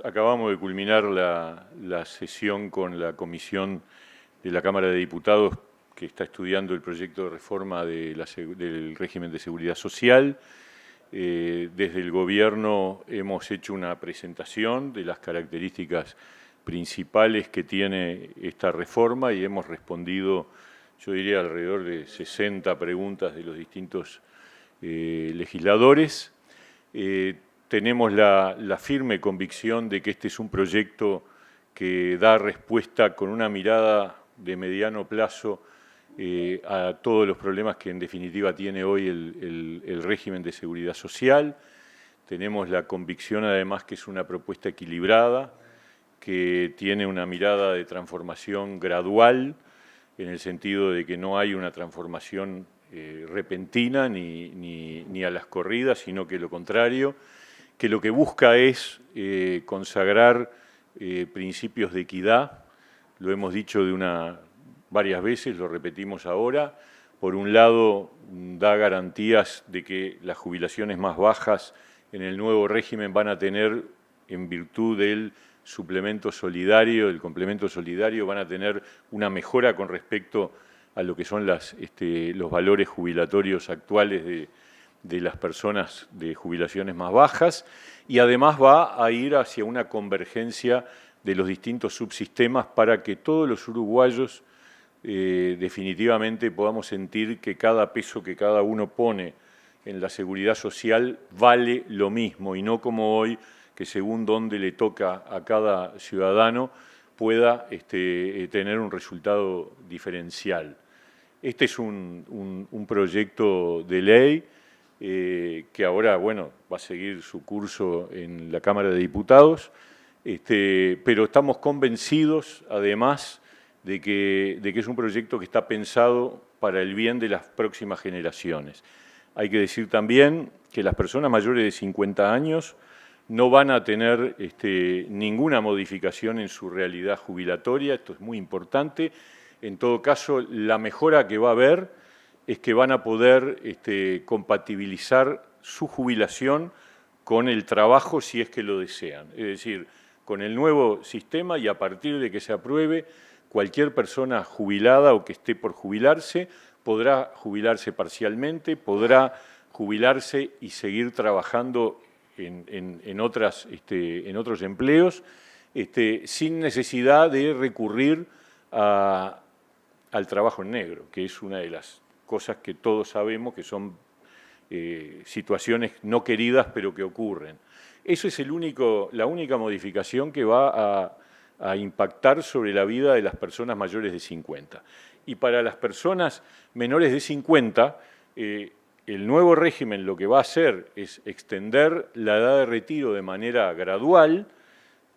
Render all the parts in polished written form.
Acabamos de culminar la sesión con la comisión de la Cámara de Diputados que está estudiando el proyecto de reforma del régimen de seguridad social. Desde el Gobierno hemos hecho una presentación de las características principales que tiene esta reforma y hemos respondido, yo diría, alrededor de 60 preguntas de los distintos legisladores. Tenemos la firme convicción de que este es un proyecto que da respuesta con una mirada de mediano plazo a todos los problemas que en definitiva tiene hoy el régimen de seguridad social. Tenemos la convicción además que es una propuesta equilibrada, que tiene una mirada de transformación gradual, en el sentido de que no hay una transformación repentina ni a las corridas, sino que lo contrario, que lo que busca es consagrar principios de equidad. Lo hemos dicho varias veces, lo repetimos ahora. Por un lado, da garantías de que las jubilaciones más bajas en el nuevo régimen van a tener, en virtud del suplemento solidario, el complemento solidario, van a tener una mejora con respecto a lo que son los valores jubilatorios actuales de las personas de jubilaciones más bajas, y además va a ir hacia una convergencia de los distintos subsistemas para que todos los uruguayos definitivamente podamos sentir que cada peso que cada uno pone en la seguridad social vale lo mismo, y no como hoy, que según dónde le toca a cada ciudadano pueda tener un resultado diferencial. Este es un proyecto de ley que ahora, bueno, va a seguir su curso en la Cámara de Diputados, pero estamos convencidos, además, de que es un proyecto que está pensado para el bien de las próximas generaciones. Hay que decir también que las personas mayores de 50 años no van a tener ninguna modificación en su realidad jubilatoria, esto es muy importante. En todo caso, la mejora que va a haber es que van a poder compatibilizar su jubilación con el trabajo si es que lo desean. Es decir, con el nuevo sistema, y a partir de que se apruebe, cualquier persona jubilada o que esté por jubilarse podrá jubilarse parcialmente, podrá jubilarse y seguir trabajando en otros empleos, sin necesidad de recurrir al trabajo en negro, que es una de las cosas que todos sabemos que son situaciones no queridas, pero que ocurren. Eso es la única modificación que va a impactar sobre la vida de las personas mayores de 50. Y para las personas menores de 50, el nuevo régimen lo que va a hacer es extender la edad de retiro de manera gradual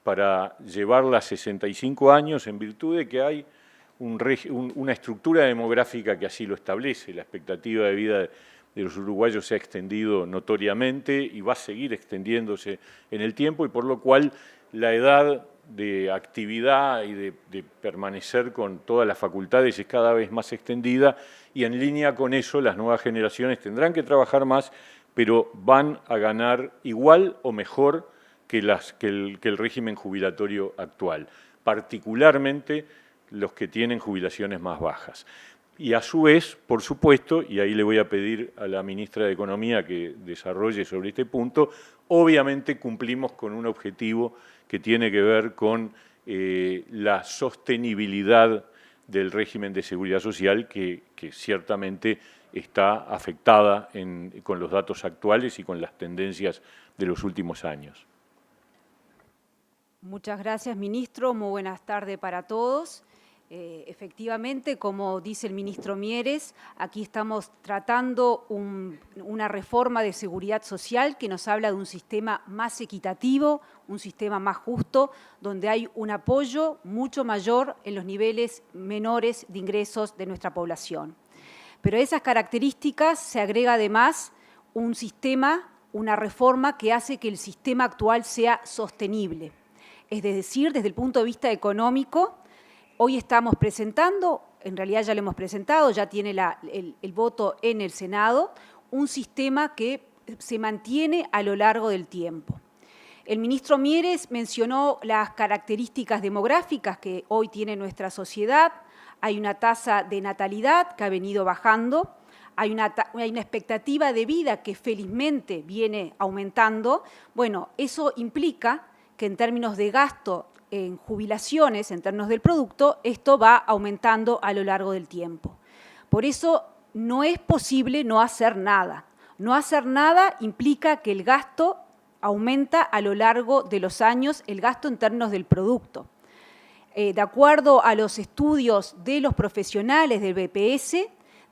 para llevarla a 65 años, en virtud de que hay una estructura demográfica que así lo establece. La expectativa de vida de los uruguayos se ha extendido notoriamente y va a seguir extendiéndose en el tiempo, y por lo cual la edad de actividad y de permanecer con todas las facultades es cada vez más extendida, y en línea con eso las nuevas generaciones tendrán que trabajar más, pero van a ganar igual o mejor que el régimen jubilatorio actual, particularmente los que tienen jubilaciones más bajas. Y a su vez, por supuesto, y ahí le voy a pedir a la ministra de Economía que desarrolle sobre este punto, obviamente cumplimos con un objetivo que tiene que ver con la sostenibilidad del régimen de seguridad social, que ciertamente está afectada con los datos actuales y con las tendencias de los últimos años. Muchas gracias, ministro. Muy buenas tardes para todos. Efectivamente, como dice el ministro Mieres, aquí estamos tratando una reforma de seguridad social que nos habla de un sistema más equitativo, un sistema más justo, donde hay un apoyo mucho mayor en los niveles menores de ingresos de nuestra población. Pero a esas características se agrega además un sistema, una reforma que hace que el sistema actual sea sostenible. Es decir, desde el punto de vista económico, hoy estamos presentando, en realidad ya lo hemos presentado, ya tiene el voto en el Senado, un sistema que se mantiene a lo largo del tiempo. El ministro Mieres mencionó las características demográficas que hoy tiene nuestra sociedad. Hay una tasa de natalidad que ha venido bajando, hay una expectativa de vida que felizmente viene aumentando. Bueno, eso implica que en términos de gasto en jubilaciones, en términos del producto, esto va aumentando a lo largo del tiempo. Por eso no es posible no hacer nada. No hacer nada implica que el gasto aumenta a lo largo de los años, el gasto en términos del producto. De acuerdo a los estudios de los profesionales del BPS,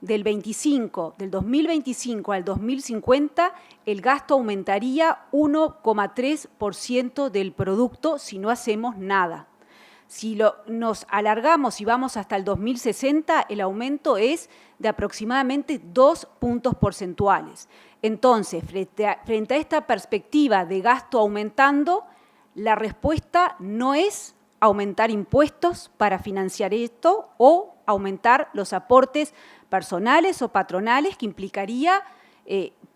del 2025 al 2050, el gasto aumentaría 1,3% del producto si no hacemos nada. Si nos alargamos y vamos hasta el 2060, el aumento es de aproximadamente 2 puntos porcentuales. Entonces, frente a esta perspectiva de gasto aumentando, la respuesta no es aumentar impuestos para financiar esto o aumentar los aportes personales o patronales, que implicaría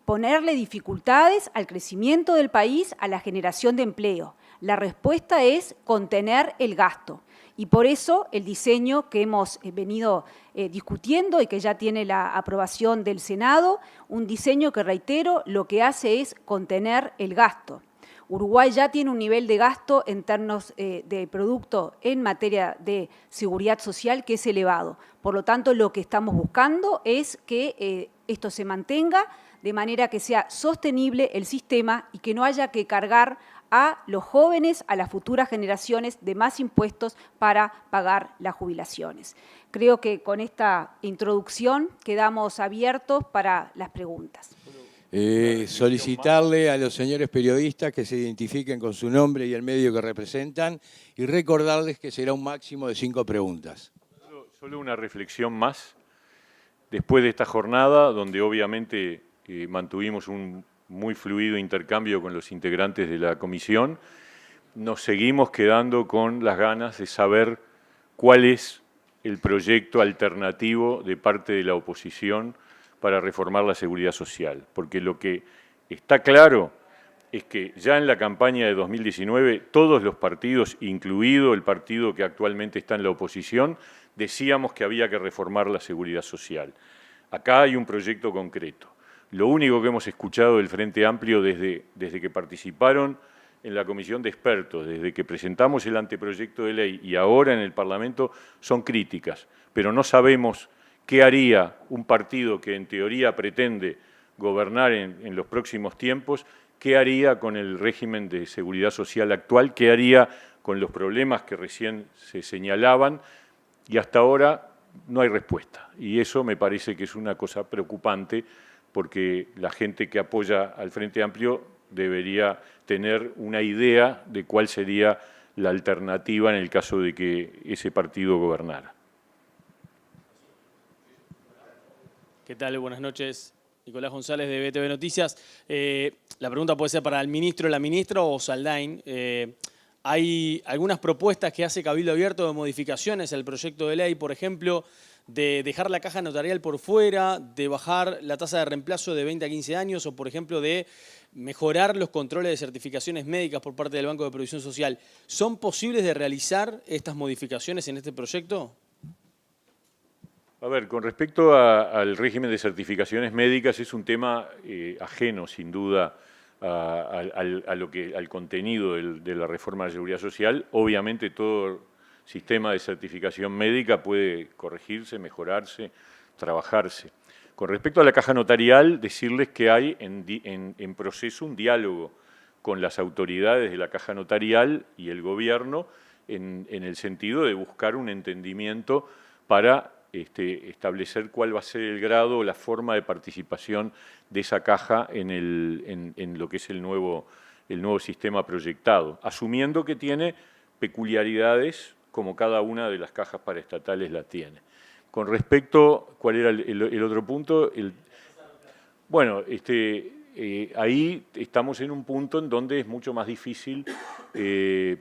ponerle dificultades al crecimiento del país, a la generación de empleo. La respuesta es contener el gasto. Y por eso el diseño que hemos venido discutiendo y que ya tiene la aprobación del Senado, un diseño que, reitero, lo que hace es contener el gasto. Uruguay ya tiene un nivel de gasto en términos de producto en materia de seguridad social que es elevado. Por lo tanto, lo que estamos buscando es que esto se mantenga de manera que sea sostenible el sistema y que no haya que cargar a los jóvenes, a las futuras generaciones, de más impuestos para pagar las jubilaciones. Creo que con esta introducción quedamos abiertos para las preguntas. Solicitarle a los señores periodistas que se identifiquen con su nombre y el medio que representan y recordarles que será un máximo de 5 preguntas. Solo una reflexión más. Después de esta jornada, donde obviamente mantuvimos un muy fluido intercambio con los integrantes de la comisión, nos seguimos quedando con las ganas de saber cuál es el proyecto alternativo de parte de la oposición para reformar la seguridad social. Porque lo que está claro es que ya en la campaña de 2019 todos los partidos, incluido el partido que actualmente está en la oposición, decíamos que había que reformar la seguridad social. Acá hay un proyecto concreto. Lo único que hemos escuchado del Frente Amplio desde que participaron en la comisión de expertos, desde que presentamos el anteproyecto de ley y ahora en el Parlamento, son críticas, pero no sabemos qué haría un partido que en teoría pretende gobernar en los próximos tiempos, qué haría con el régimen de seguridad social actual, qué haría con los problemas que recién se señalaban, y hasta ahora no hay respuesta. Y eso me parece que es una cosa preocupante, porque la gente que apoya al Frente Amplio debería tener una idea de cuál sería la alternativa en el caso de que ese partido gobernara. ¿Qué tal? Buenas noches. Nicolás González de BTV Noticias. La pregunta puede ser para el ministro, la ministra o Saldain. Hay algunas propuestas que hace Cabildo Abierto de modificaciones al proyecto de ley, por ejemplo, de dejar la caja notarial por fuera, de bajar la tasa de reemplazo de 20 a 15 años o, por ejemplo, de mejorar los controles de certificaciones médicas por parte del Banco de Previsión Social. ¿Son posibles de realizar estas modificaciones en este proyecto? A ver, con respecto al régimen de certificaciones médicas, es un tema ajeno, sin duda, al contenido de la reforma de la seguridad social. Obviamente todo sistema de certificación médica puede corregirse, mejorarse, trabajarse. Con respecto a la caja notarial, decirles que hay en proceso un diálogo con las autoridades de la caja notarial y el gobierno en el sentido de buscar un entendimiento para establecer cuál va a ser el grado o la forma de participación de esa caja en lo que es el nuevo sistema proyectado, asumiendo que tiene peculiaridades como cada una de las cajas paraestatales la tiene. Con respecto, ¿cuál era el otro punto? Bueno, ahí estamos en un punto en donde es mucho más difícil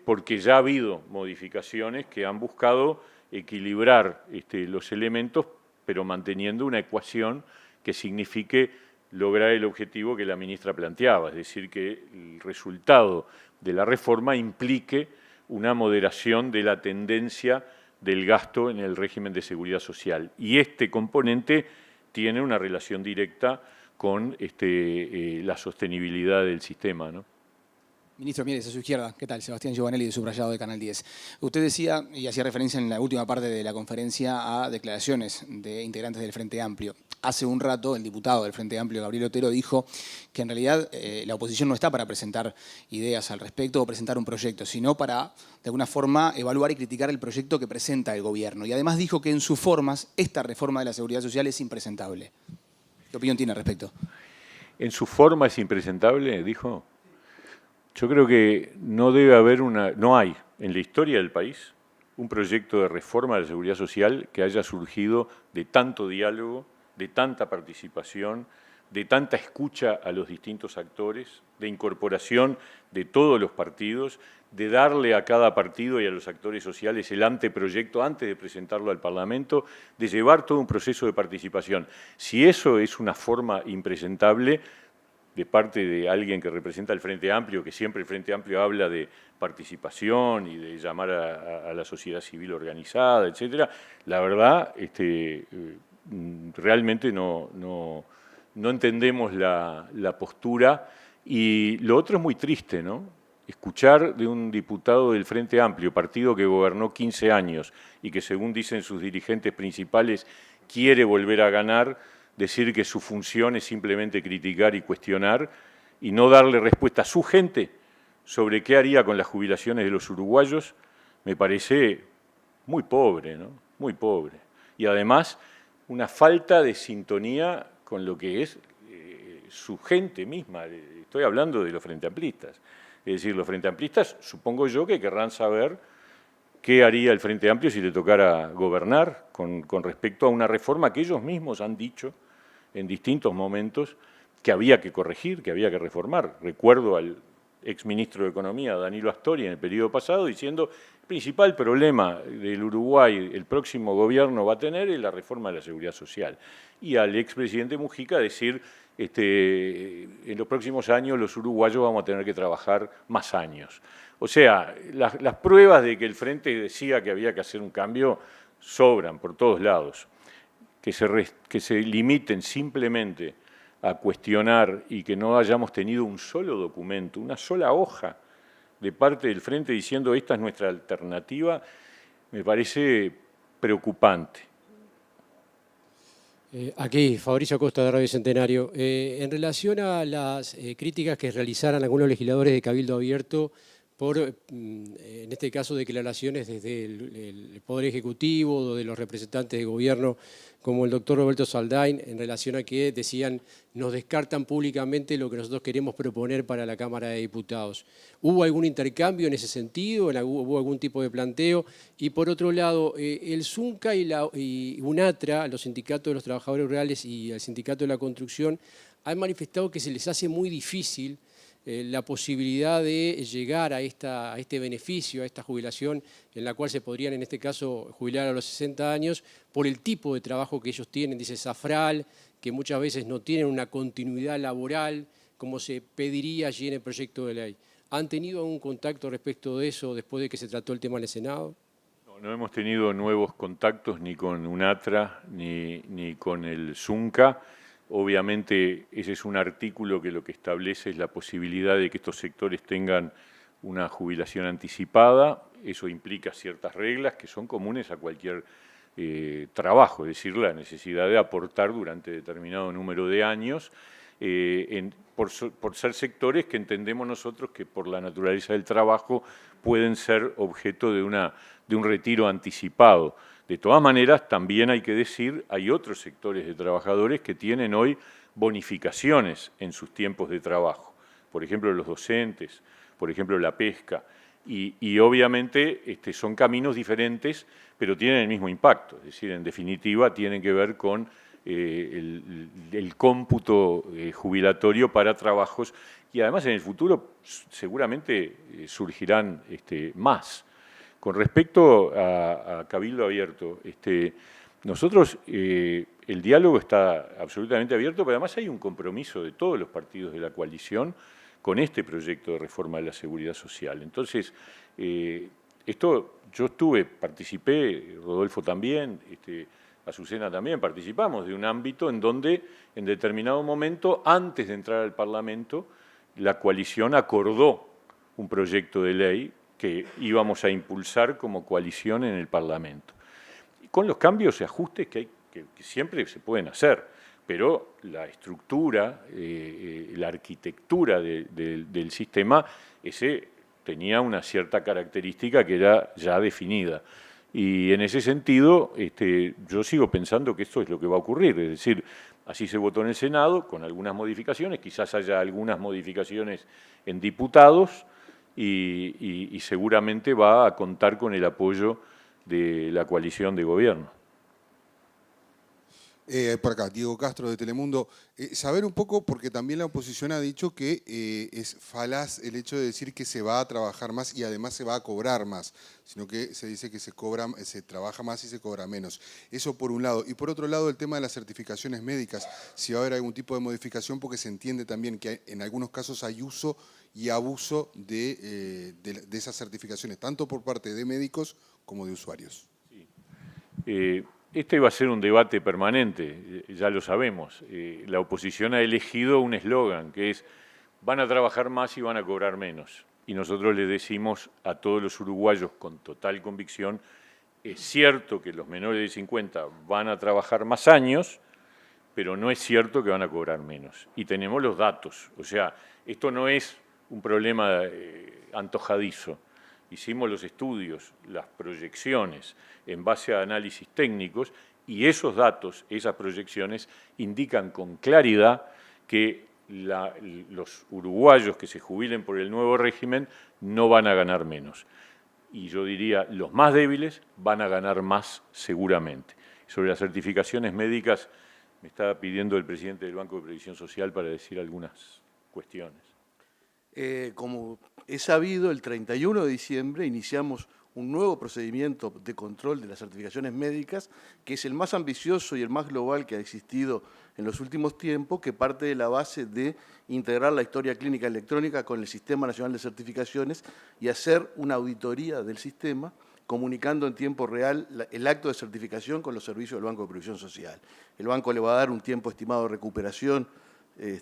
porque ya ha habido modificaciones que han buscado equilibrar los elementos, pero manteniendo una ecuación que signifique lograr el objetivo que la ministra planteaba, es decir, que el resultado de la reforma implique una moderación de la tendencia del gasto en el régimen de seguridad social. Y este componente tiene una relación directa con la sostenibilidad del sistema, ¿no? Ministro Mieres, a su izquierda. ¿Qué tal? Sebastián Giovanelli, de Subrayado de Canal 10. Usted decía, y hacía referencia en la última parte de la conferencia, a declaraciones de integrantes del Frente Amplio. Hace un rato, el diputado del Frente Amplio, Gabriel Otero, dijo que en realidad la oposición no está para presentar ideas al respecto o presentar un proyecto, sino para, de alguna forma, evaluar y criticar el proyecto que presenta el gobierno. Y además dijo que en sus formas, esta reforma de la seguridad social es impresentable. ¿Qué opinión tiene al respecto? En su forma es impresentable, dijo. Yo creo que no debe haber no hay en la historia del país un proyecto de reforma de la seguridad social que haya surgido de tanto diálogo, de tanta participación, de tanta escucha a los distintos actores, de incorporación de todos los partidos, de darle a cada partido y a los actores sociales el anteproyecto antes de presentarlo al Parlamento, de llevar todo un proceso de participación. Si eso es una forma impresentable de parte de alguien que representa el Frente Amplio, que siempre el Frente Amplio habla de participación y de llamar a la sociedad civil organizada, etcétera, la verdad, realmente no entendemos la postura. Y lo otro es muy triste, ¿no? Escuchar de un diputado del Frente Amplio, partido que gobernó 15 años y que, según dicen sus dirigentes principales, quiere volver a ganar, decir que su función es simplemente criticar y cuestionar y no darle respuesta a su gente sobre qué haría con las jubilaciones de los uruguayos, me parece muy pobre, ¿no? Muy pobre. Y además, una falta de sintonía con lo que es su gente misma. Estoy hablando de los Frente Amplistas. Es decir, los Frente Amplistas, supongo yo, que querrán saber qué haría el Frente Amplio si le tocara gobernar con respecto a una reforma que ellos mismos han dicho en distintos momentos que había que corregir, que había que reformar. Recuerdo al exministro de Economía, Danilo Astori, en el periodo pasado, diciendo el principal problema del Uruguay, el próximo gobierno va a tener, es la reforma de la seguridad social. Y al expresidente Mujica decir, en los próximos años los uruguayos vamos a tener que trabajar más años. O sea, las pruebas de que el Frente decía que había que hacer un cambio sobran por todos lados. Que se limiten simplemente a cuestionar y que no hayamos tenido un solo documento, una sola hoja de parte del Frente diciendo esta es nuestra alternativa, me parece preocupante. Aquí, Fabricio Acosta, de Radio Centenario. En relación a las críticas que realizaran algunos legisladores de Cabildo Abierto por, en este caso, declaraciones desde el Poder Ejecutivo o de los representantes de gobierno, como el doctor Roberto Saldain, en relación a que decían nos descartan públicamente lo que nosotros queremos proponer para la Cámara de Diputados. ¿Hubo algún intercambio en ese sentido? ¿Hubo algún tipo de planteo? Y por otro lado, el ZUNCA y UNATRA, los sindicatos de los trabajadores rurales y el sindicato de la construcción, han manifestado que se les hace muy difícil la posibilidad de llegar a este beneficio, a esta jubilación, en la cual se podrían, en este caso, jubilar a los 60 años, por el tipo de trabajo que ellos tienen, dice Zafral, que muchas veces no tienen una continuidad laboral, como se pediría allí en el proyecto de ley. ¿Han tenido algún contacto respecto de eso después de que se trató el tema en el Senado? No hemos tenido nuevos contactos ni con UNATRA ni con el ZUNCA. Obviamente ese es un artículo que lo que establece es la posibilidad de que estos sectores tengan una jubilación anticipada. Eso implica ciertas reglas que son comunes a cualquier trabajo, es decir, la necesidad de aportar durante determinado número de años, por ser sectores que entendemos nosotros que por la naturaleza del trabajo pueden ser objeto de un retiro anticipado. De todas maneras, también hay que decir, hay otros sectores de trabajadores que tienen hoy bonificaciones en sus tiempos de trabajo. Por ejemplo, los docentes, por ejemplo, la pesca. Y obviamente son caminos diferentes, pero tienen el mismo impacto. Es decir, en definitiva, tienen que ver con el cómputo jubilatorio para trabajos. Y además, en el futuro seguramente surgirán más. Con respecto a Cabildo Abierto, nosotros, el diálogo está absolutamente abierto, pero además hay un compromiso de todos los partidos de la coalición con este proyecto de reforma de la seguridad social. Entonces, esto yo participé, Rodolfo también, Azucena también, participamos de un ámbito en donde en determinado momento, antes de entrar al Parlamento, la coalición acordó un proyecto de ley que íbamos a impulsar como coalición en el Parlamento. Y con los cambios y ajustes que siempre se pueden hacer, pero la estructura, la arquitectura del sistema, tenía una cierta característica que era ya definida. Y en ese sentido, yo sigo pensando que esto es lo que va a ocurrir, es decir, así se votó en el Senado, con algunas modificaciones, quizás haya algunas modificaciones en diputados, y seguramente va a contar con el apoyo de la coalición de gobierno. Por acá, Diego Castro de Telemundo. Saber un poco, porque también la oposición ha dicho que es falaz el hecho de decir que se va a trabajar más y además se va a cobrar más, sino que se dice que se trabaja más y se cobra menos. Eso por un lado. Y por otro lado, el tema de las certificaciones médicas, si va a haber algún tipo de modificación, porque se entiende también que en algunos casos hay uso y abuso de esas certificaciones, tanto por parte de médicos como de usuarios. Sí. Este va a ser un debate permanente, ya lo sabemos. La oposición ha elegido un eslogan que es van a trabajar más y van a cobrar menos. Y nosotros le decimos a todos los uruguayos con total convicción, es cierto que los menores de 50 van a trabajar más años, pero no es cierto que van a cobrar menos. Y tenemos los datos, o sea, esto no es un problema antojadizo. Hicimos los estudios, las proyecciones en base a análisis técnicos y esos datos, esas proyecciones, indican con claridad que los uruguayos que se jubilen por el nuevo régimen no van a ganar menos. Y yo diría, los más débiles van a ganar más seguramente. Sobre las certificaciones médicas, me estaba pidiendo el presidente del Banco de Previsión Social para decir algunas cuestiones. Como es sabido, el 31 de diciembre iniciamos un nuevo procedimiento de control de las certificaciones médicas, que es el más ambicioso y el más global que ha existido en los últimos tiempos, que parte de la base de integrar la historia clínica electrónica con el Sistema Nacional de Certificaciones y hacer una auditoría del sistema, comunicando en tiempo real el acto de certificación con los servicios del Banco de Previsión Social. El banco le va a dar un tiempo estimado de recuperación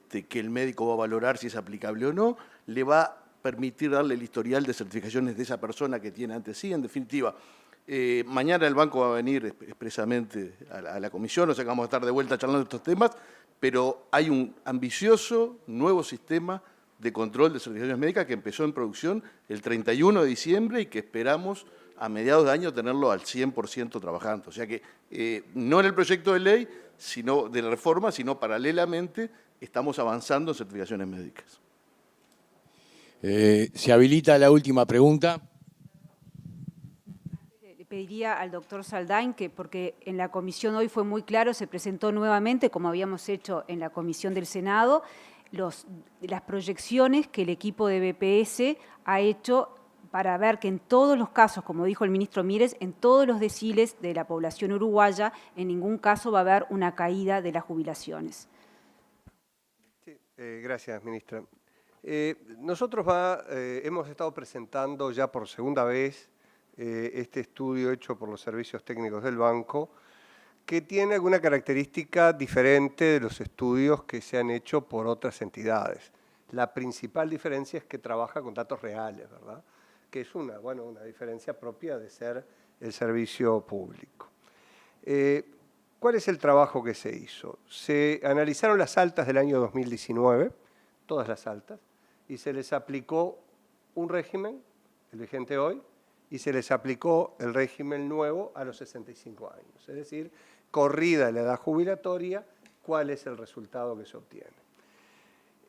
que el médico va a valorar si es aplicable o no, le va a permitir darle el historial de certificaciones de esa persona que tiene ante sí. En definitiva, mañana el banco va a venir expresamente a la comisión, o sea que vamos a estar de vuelta charlando de estos temas, pero hay un ambicioso nuevo sistema de control de certificaciones médicas que empezó en producción el 31 de diciembre y que esperamos a mediados de año tenerlo al 100% trabajando. O sea que no en el proyecto de ley, sino de reforma, sino paralelamente estamos avanzando en certificaciones médicas. Se habilita la última pregunta. Le pediría al doctor Saldain que, porque en la comisión hoy fue muy claro, se presentó nuevamente, como habíamos hecho en la comisión del Senado, las proyecciones que el equipo de BPS ha hecho para ver que en todos los casos, como dijo el ministro Mieres, en todos los deciles de la población uruguaya, en ningún caso va a haber una caída de las jubilaciones. Sí, gracias, ministra. Nosotros hemos estado presentando ya por segunda vez este estudio hecho por los servicios técnicos del banco, que tiene alguna característica diferente de los estudios que se han hecho por otras entidades. La principal diferencia es que trabaja con datos reales, ¿verdad? Que es una diferencia propia de ser el servicio público. ¿Cuál es el trabajo que se hizo? Se analizaron las altas del año 2019, todas las altas, y se les aplicó un régimen, el vigente hoy, y se les aplicó el régimen nuevo a los 65 años. Es decir, corrida la edad jubilatoria, ¿cuál es el resultado que se obtiene?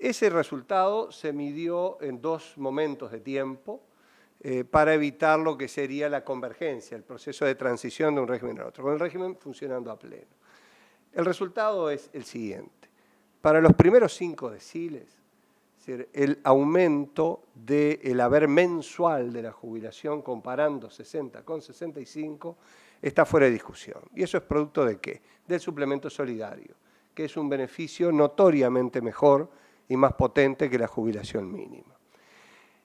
Ese resultado se midió en dos momentos de tiempo para evitar lo que sería la convergencia, el proceso de transición de un régimen a otro, con el régimen funcionando a pleno. El resultado es el siguiente. Para los primeros 5 deciles, el aumento del haber mensual de la jubilación comparando 60 con 65 está fuera de discusión. ¿Y eso es producto de qué? Del suplemento solidario, que es un beneficio notoriamente mejor y más potente que la jubilación mínima.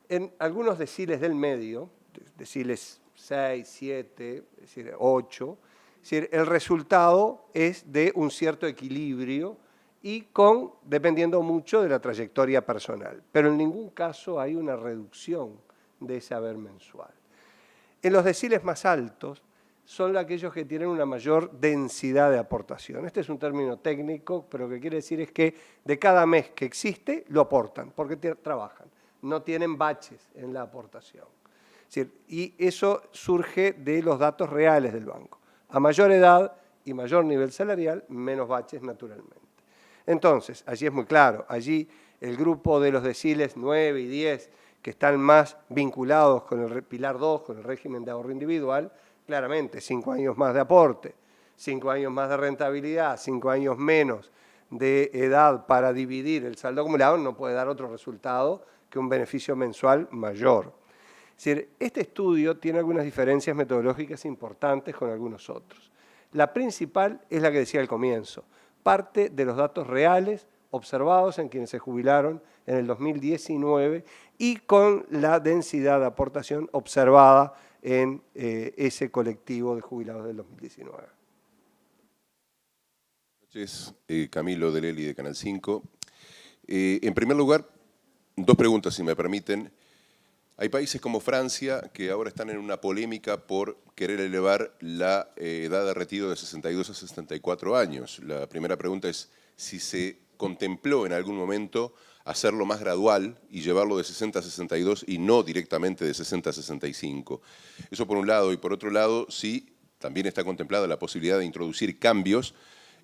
En algunos deciles del medio, deciles 6, 7, es decir, 8, es decir, el resultado es de un cierto equilibrio y dependiendo mucho de la trayectoria personal. Pero en ningún caso hay una reducción de ese haber mensual. En los deciles más altos son aquellos que tienen una mayor densidad de aportación. Este es un término técnico, pero lo que quiere decir es que de cada mes que existe, lo aportan, porque trabajan. No tienen baches en la aportación. Es decir, y eso surge de los datos reales del banco. A mayor edad y mayor nivel salarial, menos baches naturalmente. Entonces, allí es muy claro, allí el grupo de los deciles 9 y 10, que están más vinculados con el pilar 2, con el régimen de ahorro individual, claramente 5 años más de aporte, 5 años más de rentabilidad, 5 años menos de edad para dividir el saldo acumulado, no puede dar otro resultado que un beneficio mensual mayor. Es decir, este estudio tiene algunas diferencias metodológicas importantes con algunos otros. La principal es la que decía al comienzo, parte de los datos reales observados en quienes se jubilaron en el 2019 y con la densidad de aportación observada en ese colectivo de jubilados del 2019. Buenas noches, Camilo Deleli de Canal 5. En primer lugar, dos preguntas, si me permiten. Hay países como Francia que ahora están en una polémica por querer elevar la edad de retiro de 62 a 64 años. La primera pregunta es si se contempló en algún momento hacerlo más gradual y llevarlo de 60 a 62 y no directamente de 60 a 65. Eso por un lado. Y por otro lado, sí, también está contemplada la posibilidad de introducir cambios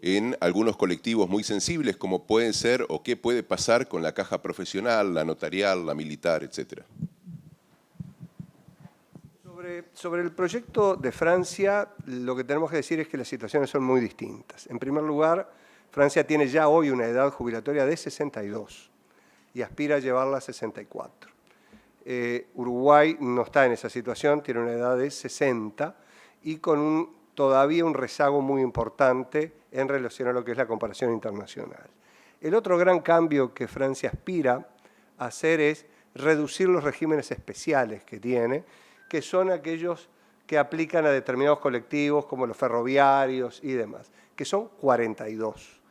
en algunos colectivos muy sensibles, como pueden ser o qué puede pasar con la caja profesional, la notarial, la militar, etcétera. Sobre el proyecto de Francia, lo que tenemos que decir es que las situaciones son muy distintas. En primer lugar, Francia tiene ya hoy una edad jubilatoria de 62 y aspira a llevarla a 64. Uruguay no está en esa situación, tiene una edad de 60 y con todavía un rezago muy importante en relación a lo que es la comparación internacional. El otro gran cambio que Francia aspira a hacer es reducir los regímenes especiales que tiene, que son aquellos que aplican a determinados colectivos como los ferroviarios y demás, que son 42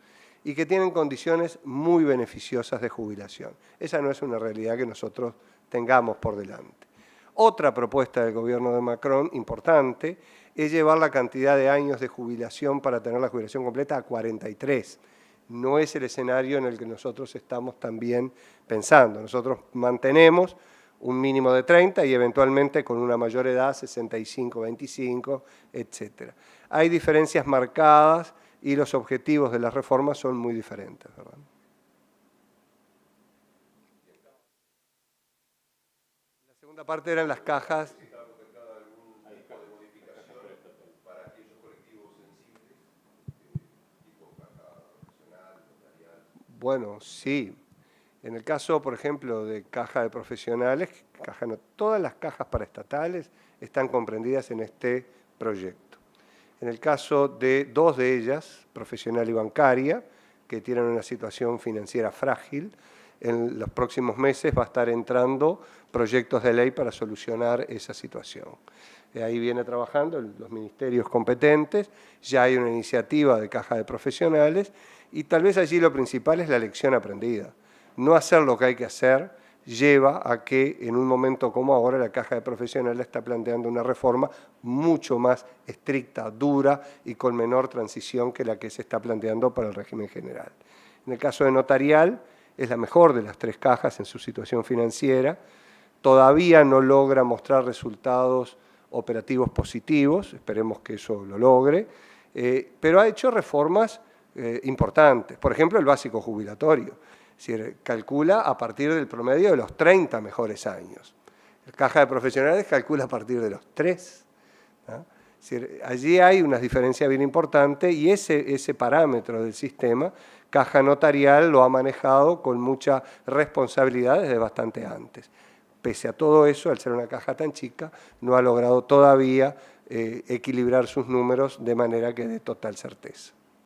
y que tienen condiciones muy beneficiosas de jubilación. Esa no es una realidad que nosotros tengamos por delante. Otra propuesta del gobierno de Macron, importante, es llevar la cantidad de años de jubilación para tener la jubilación completa a 43. No es el escenario en el que nosotros estamos también pensando. Nosotros mantenemos un mínimo de 30 y eventualmente con una mayor edad, 65, 25, etc. Hay diferencias marcadas y los objetivos de las reformas son muy diferentes, ¿verdad? La segunda parte eran las cajas. Bueno, sí. En el caso, por ejemplo, de caja de profesionales, todas las cajas paraestatales están comprendidas en este proyecto. En el caso de dos de ellas, profesional y bancaria, que tienen una situación financiera frágil, en los próximos meses va a estar entrando proyectos de ley para solucionar esa situación. Ahí viene trabajando los ministerios competentes, ya hay una iniciativa de caja de profesionales y tal vez allí lo principal es la lección aprendida. No hacer lo que hay que hacer lleva a que en un momento como ahora la Caja de Profesionales está planteando una reforma mucho más estricta, dura y con menor transición que la que se está planteando para el régimen general. En el caso de notarial, es la mejor de las tres cajas en su situación financiera, todavía no logra mostrar resultados operativos positivos, esperemos que eso lo logre, pero ha hecho reformas importantes, por ejemplo el básico jubilatorio. Es decir, calcula a partir del promedio de los 30 mejores años. La Caja de Profesionales calcula a partir de los 3. ¿No? Es decir, allí hay una diferencia bien importante y ese parámetro del sistema, Caja Notarial lo ha manejado con mucha responsabilidad desde bastante antes. Pese a todo eso, al ser una caja tan chica, no ha logrado todavía equilibrar sus números de manera que dé total certeza.